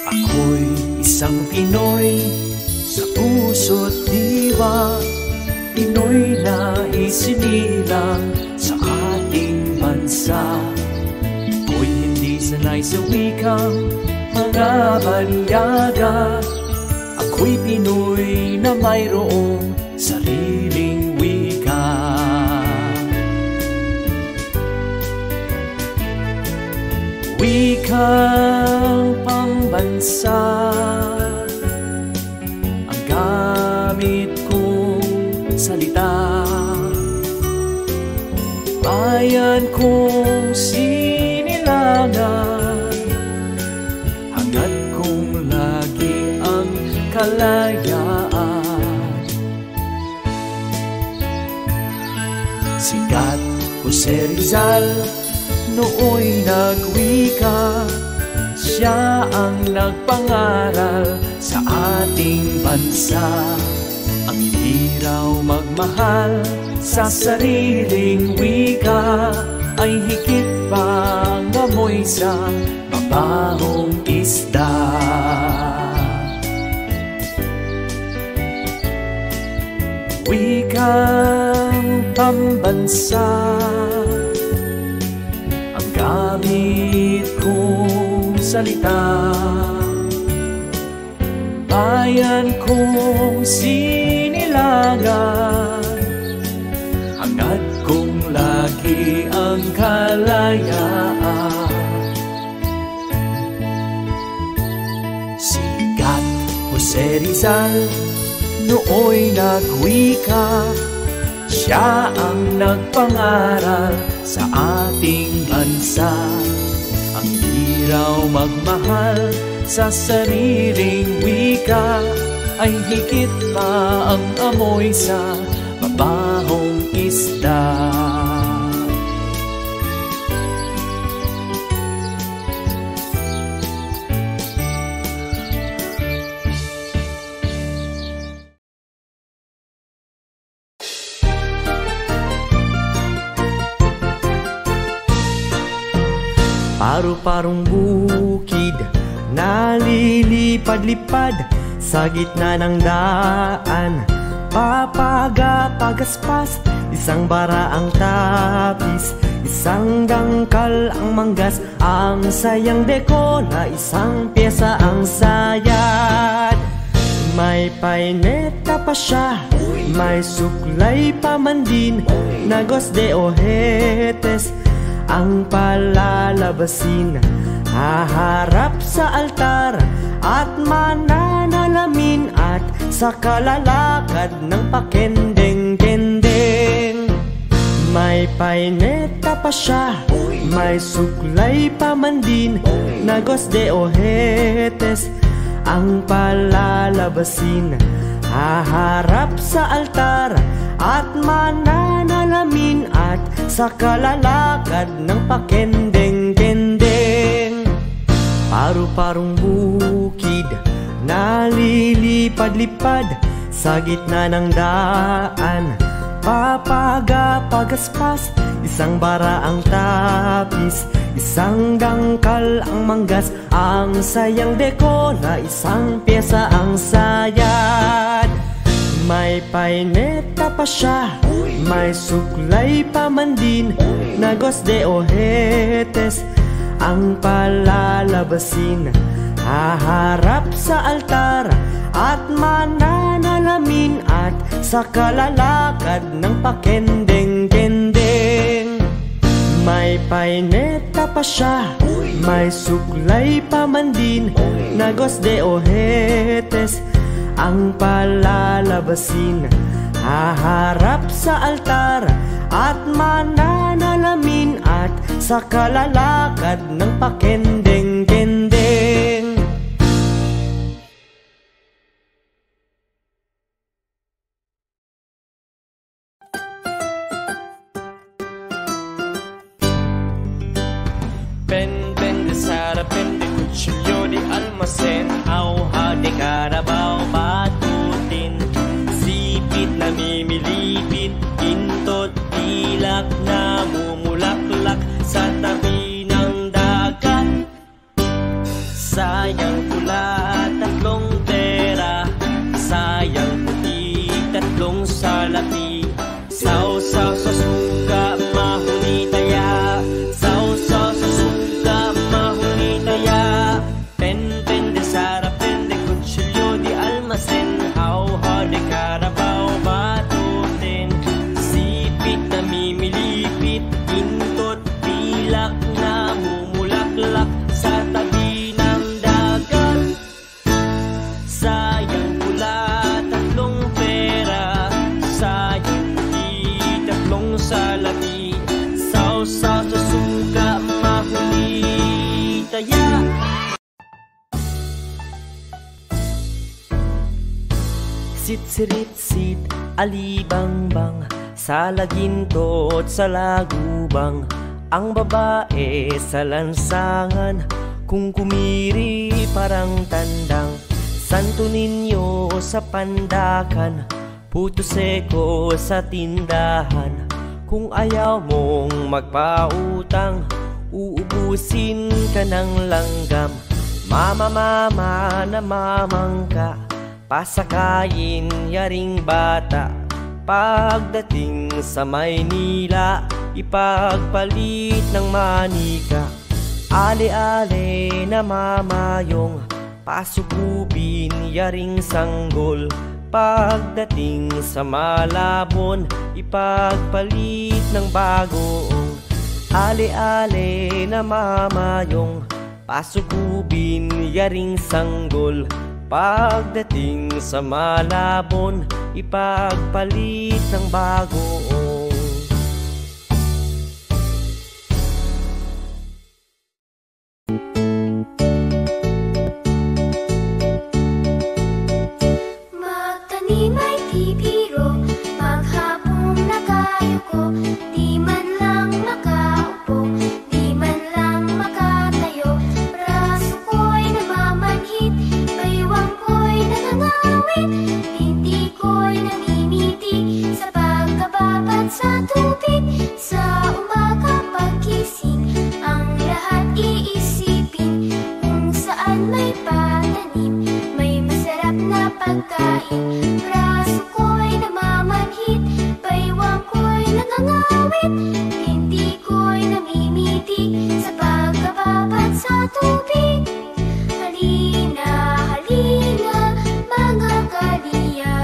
Ako'y isang Pinoy sa puso't diwa, Pinoy na isinilang sa ating bansa. Ako'y hindi sanay sa wikang mga banyaga, ako'y Pinoy na mayroong sariling wika. Wikang pambansa ang gamit kong salita, bayan kong sinilangan, hangad kong lagi ang kalayaan. Sikat Jose Rizal nooy nagwika, siya ang nagpangaral sa ating bansa. Ang hindi raw magmahal sa sariling wika ay higit pang amoy sa mabahong isda. Wikang pambansa ang gamit kong salita, bayan kong sinilangan, hangad kong lagi ang kalayaan. Sikat Jose Rizal nooy nagwika, siya ang nagpangaral sa ating bansa. Ang di raw magmahal sa sariling wika ay higit pa ang amoy sa mabahong isda. Paru-parong bukid nalilipad-lipad sa gitna ng daan, papaga-pagaspas, isang bara ang tapis, isang dangkal ang manggas, ang sayang dekola, isang pyesa ang sayad. May paineta pa siya, may suklay pa man din, nagos de ojetes ang palalabasin, haharap sa altar at mananalamin, at sa kalalakad ng pakendeng-kendeng. May paineta pa siya, may suklay pa man din, nagos de ojetes ang palalabasin, haharap sa altar at mananalamin, at sa kalalakad ng pakendeng-kendeng. Paru-parong bukid nalilipad-lipad sa gitna ng daan, papaga-pagaspas, isang bara ang tapis, isang dangkal ang manggas, ang sayang dekola, isang pyesa ang sayad. May paineta pa siya, may suklay pa man din, nagos de ojetes ang palalabasin, haharap sa altar at mananalamin, at sa kalalakad ng pakendeng-kendeng. May paineta pa siya, may suklay pa man din, nagos de ojetes ang palalabasin, haharap sa altar at mananalamin, at sa kalalakad ng pakendeng-kendeng. Pen de Sara, pen de cuchillo de almacén, auha de Carabao, batutin, sipit na mimilipit, intot, ilak na mumulaklak sa tabi ng dagat. sayang pula, tatlong pera. Sayang puti, tatlong salapi. Sausaw sa suka, mahuni taya. Sausaw sa suka, mahuni taya. Pen de sara, pen de kutsilyo di almasen. Hau-hau de karabaw, batutin. Sipit na mimilipit, intot, pilak na mumulaklak sa tabi ng dagat. Sayang pula, tatlong pera. Sayang puti, tatlong salapi. Sausaw sa suka, mahuli taya. Sit-sirit-sit, alibangbang, sa lagintot, sa lagubang. Ang babae sa lansangan, kung kumiri parang tandang. Santo Niño sa pandakan, puto seko sa tindahan. Kung ayaw mong magpautang, uubusin ka ng langgam. Mama, mama na mamangka, pasakayin yaring bata. Pagdating sa Maynila, ipagpalit ng manika. Ale-ale na mamayong, pasugubin yaring sanggol. Pagdating sa Malabon, ipagpalit ng bagoong. Ale-ale na mamayong, pasugubin yaring sanggol. Pagdating sa Malabon, ipagpalit ng bagoong. Magtanim ay di biro, maghapong nakayuko. Di man lang makaupo, di man lang makatayo. Braso ko'y namamanhit, baywang ko'y nangangawit. Hindi ko'y namimitig sa pagkababad sa tubig. Sa umaga pagkising, ang lahat iisipin. Kung saan may patanim, may masarap na pagkain. Braso ko'y namamanhit, baywang ko'y nangangawit. Hindi ko'y namimitig sa pagkababad sa tubig. Halina, halina, mga kaliya,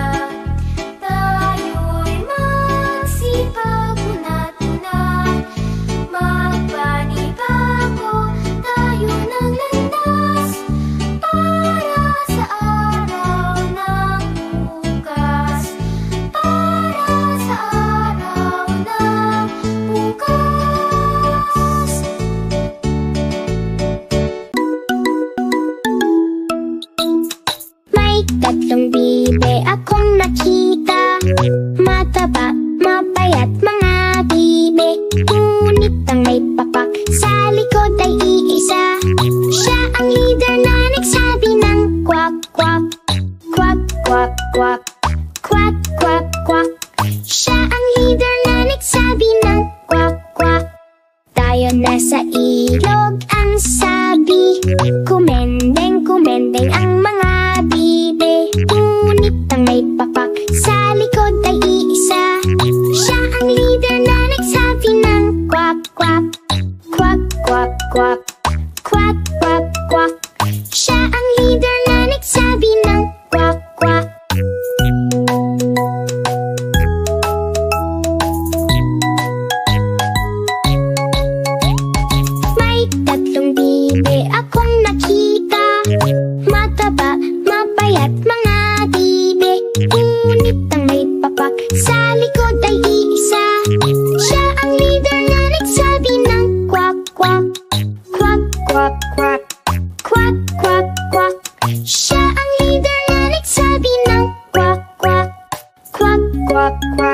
tayo'y magsipag unat-unat. Magpanibago tayo ng landas, para sa araw ng bukas. Para sa araw ng bukas. May tatlong bibe akong nakita, mataba, mapayat mga bibe. Ngunit ang may papak sa likod ay iisa. Siya ang leader na nagsabi ng kwak, kwak. Kwak, kwak, kwak. Kwak, kwak, kwak. Siya ang leader na nagsabi ng kwak, kwak. Tayo nasa ilog ang sabi, kumendeng, kumendeng ang mga bibe. Ngunit ang may papak sa likod ay iisa. Siya ang leader na nagsabi ng kwak, kwak. Kwak, kwak, kwak. Kwak, kwak, kwak. Siya ang leader na nagsabi ng kwak, kwak. May tatlong bibe akong nakita, mataba, mapayat mga bibe. Ngunit ang may papak sa likod ay iisa. Siya ang leader na nagsabi ng kwak, kwak. Kwak, kwak, kwak. Kwak, kwak, kwak. Siya ang leader na nagsabi ng kwak, kwak. Kwak, kwak, kwak.